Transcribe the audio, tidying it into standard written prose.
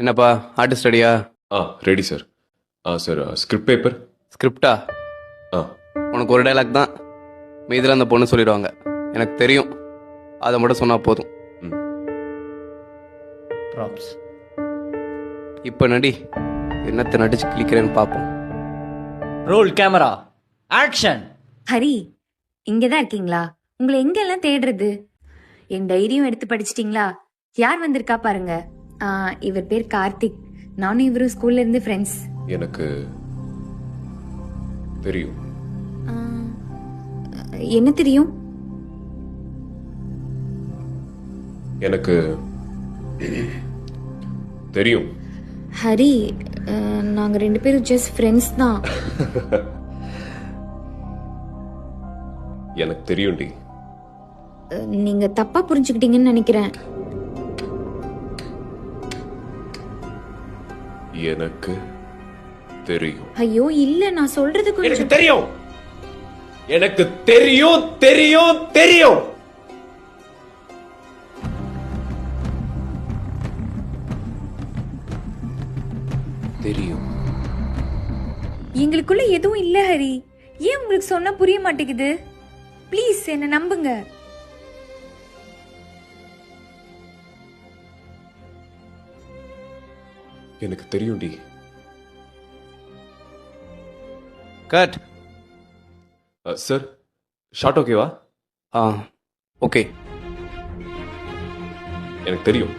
என்னப்பா ஆர்டிஸ்ட் ரெடியா? Ready sir. Sir script paper. ஸ்கிரிப்டா? ஆ உனக்கு ஒரு டைலாக் தான், மீதில் அந்த பொண்ணு சொல்லிடுவாங்க. எனக்கு தெரியும், அதை மட்டும் சொன்னால் போதும். ம் ப்ராப்ஸ். இப்போ நடி, என்னத்தை நடிச்சு கிளிக்கிறேன்னு பார்ப்போம். Role camera action. ஹரி, இங்கே தான் இருக்கீங்களா? உங்களை எங்கெல்லாம் தேடுறது? என் டைரியும் எடுத்து படிச்சிட்டிங்களா? யார் வந்திருக்கா பாருங்க. இவர் பேர் கார்த்திக். நானும் இவரும் ஸ்கூல்ல இருந்து ஃப்ரெண்ட்ஸ். எனக்கு தெரியும். என்ன தெரியும்? எனக்கு தெரியும். ஹரி, நாங்க ரெண்டு பேரும் ஜஸ்ட் ஃப்ரெண்ட்ஸ் தான். எனக்கு தெரியும்டி. நீங்க தப்பா புரிஞ்சுக்கிட்டீங்கன்னு நினைக்கிறேன். எனக்கு தெரியும். ஐயோ இல்ல, நான் சொல்றது எனக்கு கொஞ்சம். தெரியும். எனக்கு தெரியும் தெரியும் தெரியும். தெரியும். எங்களுக்குள்ள எதுவும் இல்ல ஹரி. ஏன் உங்களுக்கு சொன்னா புரிய மாட்டேங்குது? ப்ளீஸ் என்ன நம்புங்க. எனக்கு தெரியும்டி. கட். சார் ஷார்ட் ஓகேவா? ஆ ஓகே. எனக்கு தெரியும்.